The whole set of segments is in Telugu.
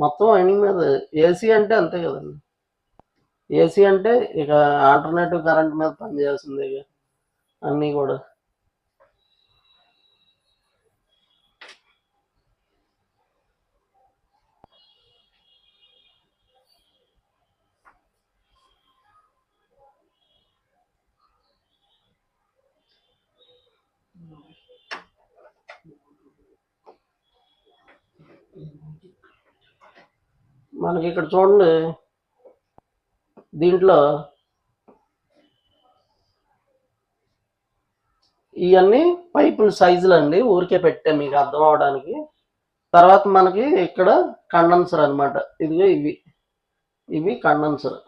మొత్తం వైండింగ్ మీద. ఏసీ అంటే అంతే కదండి. ఏసీ అంటే ఇక ఆల్టర్నేటివ్ కరెంట్ మీద పనిచేయాల్సిందే ఇక అన్నీ కూడా. మనకి ఇక్కడ చూడండి, దీంట్లో ఇవన్నీ పైపుల సైజులు అండి, ఊరికే పెట్టా మీకు అర్థం అవడానికి. తర్వాత మనకి ఇక్కడ కండెన్సర్ అనమాట. ఇదిగో ఇవి కండెన్సర్.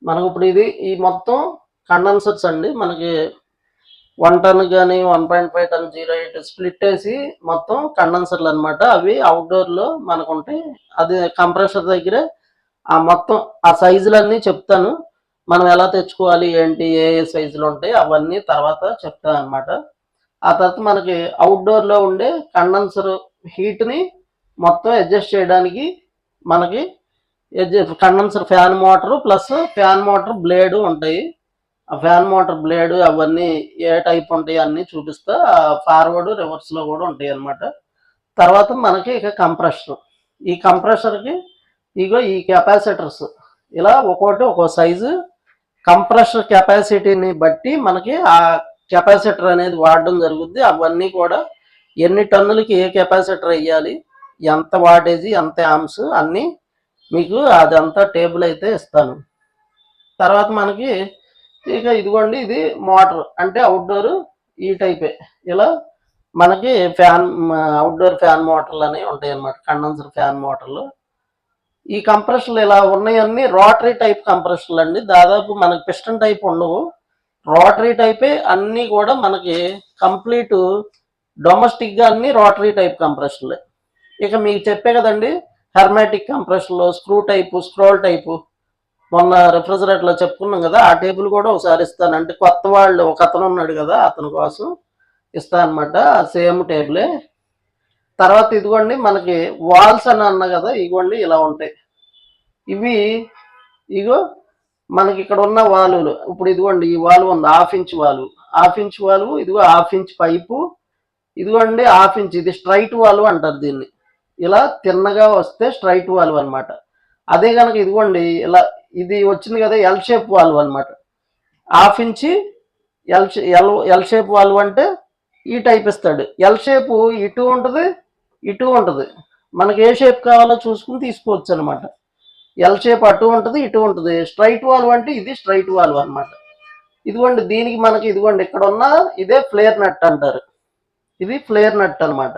మనకు ఇప్పుడు ఈ మొత్తం కండెన్సర్స్ అండి. మనకి 1 టన్ కానీ 1.5 టన్ 08 స్ప్లిట్ వేసి మొత్తం కండెన్సర్లు అనమాట. అవి అవుట్డోర్లో మనకు ఉంటాయి. అది కంప్రెషర్ దగ్గర ఆ మొత్తం ఆ సైజులన్నీ చెప్తాను. మనం ఎలా తెచ్చుకోవాలి ఏంటి, ఏ సైజులు ఉంటాయి అవన్నీ తర్వాత చెప్తాను అనమాట. ఆ తర్వాత మనకి అవుట్డోర్లో ఉండే కండెన్సర్ హీట్ని మొత్తం అడ్జస్ట్ చేయడానికి మనకి condenser fan motor plus fan motor blade ఉంటాయి. ఆ ఫ్యాన్ మోటార్ బ్లేడు అవన్నీ ఏ టైప్ ఉంటాయి అన్నీ చూపిస్తా. ఫార్వర్డ్ రివర్స్లో కూడా ఉంటాయి అన్నమాట. తర్వాత మనకి ఇక కంప్రెషర్. ఈ కంప్రెషర్కి ఇగో ఈ కెపాసిటర్స్ ఇలా ఒక్కోటి ఒక్కో సైజు. కంప్రెషర్ కెపాసిటీని బట్టి మనకి ఆ కెపాసిటర్ అనేది వాడడం జరుగుద్ది. అవన్నీ కూడా ఎన్ని టన్నులకి ఏ కెపాసిటర్ వేయాలి, ఎంత వాటేజీ, ఎంత యామ్స్ అన్నీ మీకు అదంతా టేబుల్ అయితే ఇస్తాను. తర్వాత మనకి ఇక ఇదిగోండి, ఇది మోటార్ అంటే అవుట్డోర్ ఈ టైపే. ఇలా మనకి ఫ్యాన్ అవుట్డోర్ ఫ్యాన్ మోటార్లు అనేవి ఉంటాయి అన్నమాట, కండెన్సర్ ఫ్యాన్ మోటార్లు. ఈ కంప్రెషర్లు ఇలా ఉన్నాయన్నీ రోటరీ టైప్ కంప్రెషర్లు అండి. దాదాపు మనకి పిస్టన్ టైప్ ఉండవు, రోటరీ టైపే అన్నీ కూడా. మనకి కంప్లీట్ డొమెస్టిక్గా అన్ని రోటరీ టైప్ కంప్రెషర్లే. ఇక మీకు చెప్పే కదండి హెర్మాటిక్ కంప్రెషర్లు, స్క్రూ టైపు, స్క్రోల్ టైపు. మొన్న రెఫ్రిజరేటర్లో చెప్పుకున్నాం కదా, ఆ టేబుల్ కూడా ఒకసారి ఇస్తాను. అంటే కొత్త వాళ్ళు ఒక అతను ఉన్నాడు కదా, అతని కోసం ఇస్తా అనమాట. సేమ్ టేబులే. తర్వాత ఇదిగోండి మనకి వాల్స్ అని అన్నా కదా, ఇదిగోండి ఇలా ఉంటాయి. ఇగో మనకి ఇక్కడ ఉన్న వాల్వులు. ఇప్పుడు ఇదిగోండి ఈ వాల్వ్ ఉంది, 1/2 ఇంచ్ వాల్వ్. 1/2 ఇంచ్ వాల్వ్, ఇదిగో 1/2 ఇంచ్ పైపు. ఇదిగోండి 1/2 ఇంచ్, ఇది స్ట్రైట్ వాల్వ్ అంటారు దీన్ని. ఇలా తిన్నగా వస్తే స్ట్రైట్ వాల్వ్ అనమాట. అదే కనుక ఇదిగోండి ఇలా ఇది వచ్చింది కదా, ఎల్ షేప్ వాల్వ్ అనమాట. 1/2 ఇంచ్ ఎల్ షేప్ వాల్వ్ అంటే ఈ టైప్ ఇస్తాడు. ఎల్ షేపు ఇటు ఉంటుంది, ఇటు ఉంటుంది. మనకి ఏ షేప్ కావాలో చూసుకుని తీసుకోవచ్చు అనమాట. ఎల్ షేప్ అటు ఉంటుంది, ఇటు ఉంటుంది. స్ట్రైట్ వాల్వ్ అంటే ఇది స్ట్రైట్ వాల్వ్ అనమాట. ఇదిగోండి దీనికి మనకి ఇదిగోండి ఇక్కడ ఉన్న ఇదే ఫ్లేర్ నట్ అంటారు. ఇది ఫ్లేర్ నట్ అనమాట.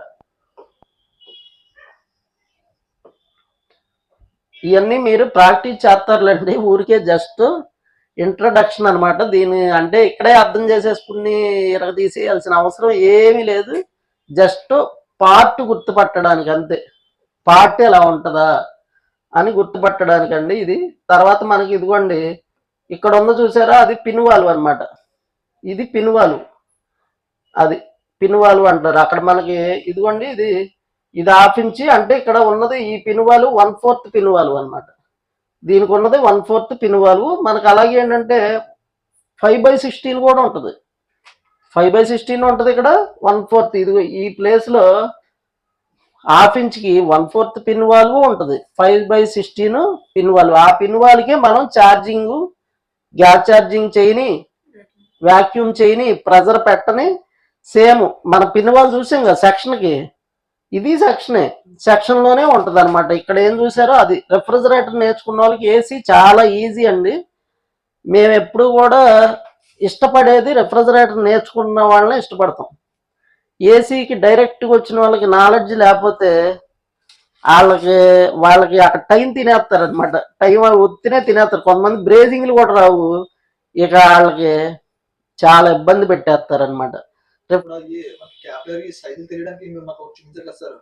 ఇవన్నీ మీరు ప్రాక్టీస్ చేస్తారులేండి, ఊరికే జస్ట్ ఇంట్రడక్షన్ అనమాట. దీని అంటే ఇక్కడే అర్థం చేసేసుకుని తీసేయాల్సిన అవసరం ఏమీ లేదు. జస్ట్ పార్ట్ గుర్తుపట్టడానికి అంతే. పార్ట్ ఎలా ఉంటుందా అని గుర్తుపట్టడానికండి ఇది. తర్వాత మనకి ఇదిగోండి ఇక్కడ ఉంది చూసారా, అది పిన్ వాల్వ్ అనమాట. ఇది పిన్ వాల్వ్, అది పిన్ వాల్వ్ అంటారు. అక్కడ మనకి ఇదిగోండి ఇది 1/2 ఇంచ్ అంటే ఇక్కడ ఉన్నది ఈ పిన్ వాల్వ్ 1/4 పిన్ వాల్వ్ అనమాట. దీనికి ఉన్నది 1/4 పిన్ వాల్వ్. మనకు అలాగే ఏంటంటే 5/16 కూడా ఉంటుంది. 5/16 ఉంటుంది ఇక్కడ, 1/4. ఇదిగో ఈ ప్లేస్లో 1/2 ఇంచ్కి 1/4 పిన్ వాల్వ్ ఉంటుంది, 5/16 పిన్ వాల్వ్. ఆ పిన్ వాల్వ్కే మనం ఛార్జింగ్, గ్యాస్ ఛార్జింగ్ చేయని, వ్యాక్యూమ్ చేయని, ప్రెజర్ పెట్టని, సేమ్ మన పిన్ వాళ్ళు చూసాం కదా సెక్షన్కి, ఇది సెక్షన్ లోనే ఉంటది అనమాట. ఇక్కడ ఏం చూసారో అది. రెఫ్రిజరేటర్ నేర్చుకున్న వాళ్ళకి ఏసీ చాలా ఈజీ అండి. మేము ఎప్పుడు కూడా ఇష్టపడేది రెఫ్రిజరేటర్ నేర్చుకున్న వాళ్ళనే ఇష్టపడతాం. ఏసీకి డైరెక్ట్గా వచ్చిన వాళ్ళకి నాలెడ్జ్ లేకపోతే వాళ్ళకి అక్కడ టైం తినేస్తారు అనమాట. టైం ఒత్తినే తినేస్తారు. కొంతమంది బ్రేజింగ్లు కూడా రావు, ఇక వాళ్ళకి చాలా ఇబ్బంది పెట్టేస్తారు అనమాట.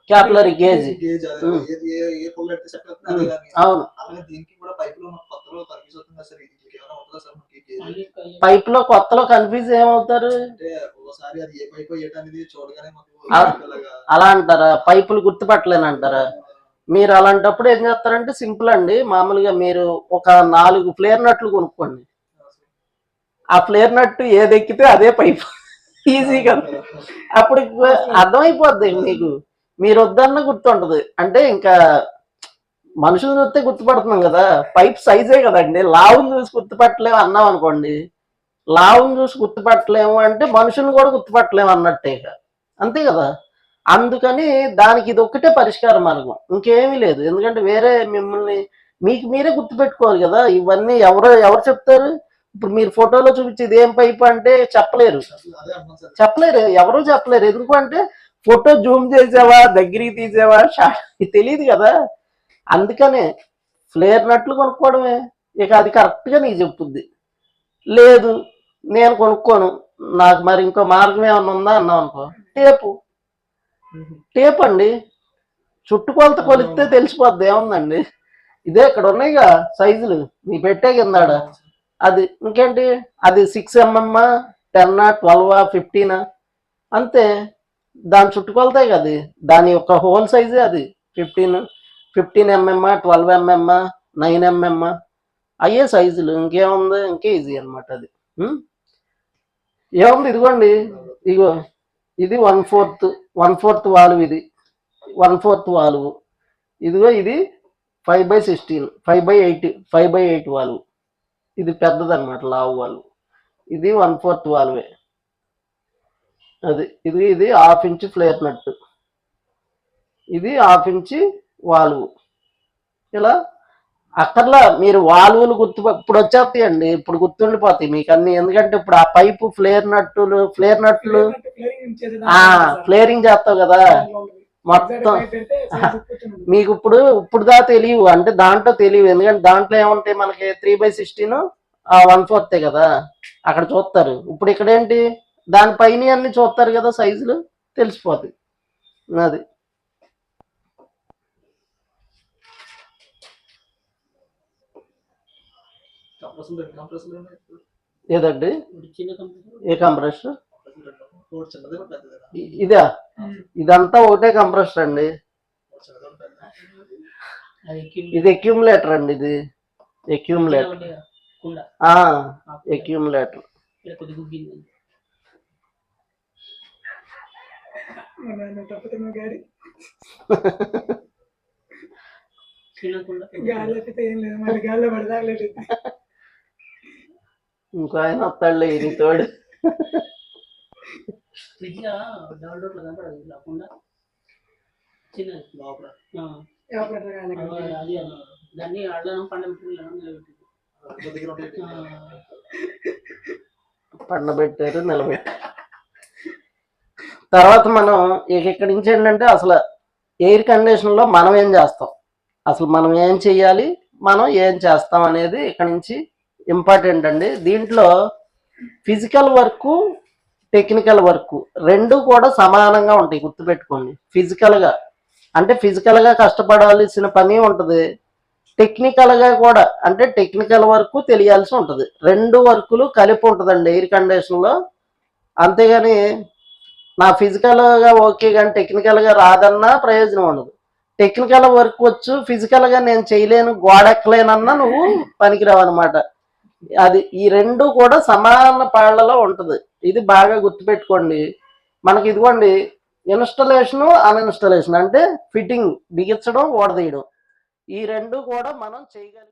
క్యాపిలరీ గేజ్ అవును. పైప్ లో కొత్తలో కన్ఫ్యూజ్ ఏమవుతారు, అలా అంటారా? పైపులు గుర్తుపట్టలేనంటారా? మీరు అలాంటప్పుడు ఏం చేస్తారంటే సింపుల్ అండి. మామూలుగా మీరు ఒక 4 ఫ్లేర్ నట్లు కొనుక్కోండి. ఆ ఫ్లేర్ నట్టు ఏది ఎక్కితే అదే పైపు, ఈజీగా. అప్పుడు అర్థమైపోద్ది మీకు. మీరు వద్దన్న గుర్తుంటది. అంటే ఇంకా మనుషులు చూస్తే గుర్తుపడుతున్నాం కదా, పైప్ సైజే కదండి. లావుని చూసి గుర్తుపట్టలేము అన్నాం అనుకోండి, లావుని చూసి గుర్తుపట్టలేము అంటే మనుషుల్ని కూడా గుర్తుపట్టలేము అన్నట్టే, అంతే కదా. అందుకని దానికి ఇది ఒక్కటే పరిష్కార మార్గం, ఇంకేమీ లేదు. ఎందుకంటే వేరే మిమ్మల్ని మీకు మీరే గుర్తుపెట్టుకోవాలి కదా. ఇవన్నీ ఎవరు చెప్తారు? ఇప్పుడు మీరు ఫోటోలో చూపించేది ఏం పైపు అంటే చెప్పలేరు, ఎవరు చెప్పలేరు. ఎందుకు అంటే ఫోటో జూమ్ చేసావా, దగ్గరికి తీసావా, తెలియదు కదా. అందుకనే ఫ్లేర్ నట్లు కొనుక్కోవడమే. ఇక అది కరెక్ట్గా నీకు చెప్తుంది. లేదు నేను కొనుక్కోను, నాకు మరి ఇంకో మార్గం ఏమన్నా ఉందా అన్నావు అనుకో, టేప్ అండి. చుట్టుకొలత కొలిస్తే తెలిసిపోద్ది, ఏముందండి. ఇదే ఇక్కడ ఉన్నాయిగా సైజులు, నీ పెట్టే కిందాడ అది. ఇంకేంటి అది 6mm, 10, 12, 15 అంతే. దాని చుట్టుకొలతాయి కదా, దాని యొక్క హోల్ సైజే అది. 15mm, 12mm, 9mm అయ్యే సైజులు. ఇంకేముంది, ఇంకే ఈజీ అనమాట అది. ఏముంది, ఇదిగోండి, ఇగో ఇది 1/4 వాల్వ్, ఇది 1/4 వాల్వ్. ఇదిగో ఇది 5/16, 5/8 వాల్వ్. ఇది పెద్దదన్నమాట, లావు వాల్వ్. ఇది 1/4 వాల్వే అది. ఇది 1/2 ఇంచ్ ఫ్లేర్ నట్టు, ఇది 1/2 ఇంచ్ వాల్వ్. ఇలా అక్కర్లా మీరు వాల్వులు ఇప్పుడు వచ్చేస్తాయండి, ఇప్పుడు గుర్తుండిపోతాయి మీకు అన్ని. ఎందుకంటే ఇప్పుడు ఆ పైపు ఫ్లేర్ నట్లు ఫ్లేరింగ్ చేస్తావు కదా మొత్తం. మీకు ఇప్పుడు దా తెలియవు అంటే దాంట్లో తెలియవు. ఎందుకంటే దాంట్లో ఏముంటాయి మనకి 3/16, 1/4 కదా, అక్కడ చూస్తారు. ఇప్పుడు ఇక్కడ ఏంటి, దానిపైన అన్ని చూస్తారు కదా, సైజులు తెలిసిపోతాయి. అది ఏదండి, ఏ కంప్రెసర్? ఇదా, ఇదంతా ఒకటే కంప్రెసర్ అండి. ఇది అక్యూములేటర్ అండి, ఇది అక్యూములేటర్. అక్యూములేటర్. ఇంకో ఆయన వస్తాడులే ఇది తోడు. పండబెట్టారు, నిలబెట్టారు. తర్వాత మనం ఇక్కడి నుంచి ఏంటంటే అసలు ఎయిర్ కండిషన్ లో మనం ఏం చేస్తాం, అసలు మనం ఏం చెయ్యాలి, మనం ఏం చేస్తాం అనేది ఇక్కడ నుంచి ఇంపార్టెంట్ అండి. దీంట్లో ఫిజికల్ వర్క్, టెక్నికల్ వర్క్ రెండు కూడా సమానంగా ఉంటాయి, గుర్తుపెట్టుకోండి. ఫిజికల్ గా కష్టపడాల్సిన పని ఉంటుంది, టెక్నికల్ గా కూడా అంటే టెక్నికల్ వర్క్ తెలియాల్సి ఉంటుంది. రెండు వర్కులు కలిపి ఉంటుందండి ఎయిర్ కండిషన్ లో. అంతేగాని నా ఫిజికల్ గా ఓకే కానీ టెక్నికల్ గా రాదన్నా ప్రయోజనం ఉండదు. టెక్నికల్ వర్క్ వచ్చు, ఫిజికల్ గా నేను చేయలేను, గోడెక్కలేనన్నా నువ్వు పనికిరావు అనమాట. అది ఈ రెండు కూడా సమాన పాళ్లలో ఉంటది. ఇది బాగా గుర్తుపెట్టుకోండి. మనకి ఇదిగోండి ఇన్స్టలేషన్, అన్ఇన్స్టలేషన్ అంటే ఫిట్టింగ్ బిగించడం, ఓడదీయడం, ఈ రెండు కూడా మనం చేయగలిగి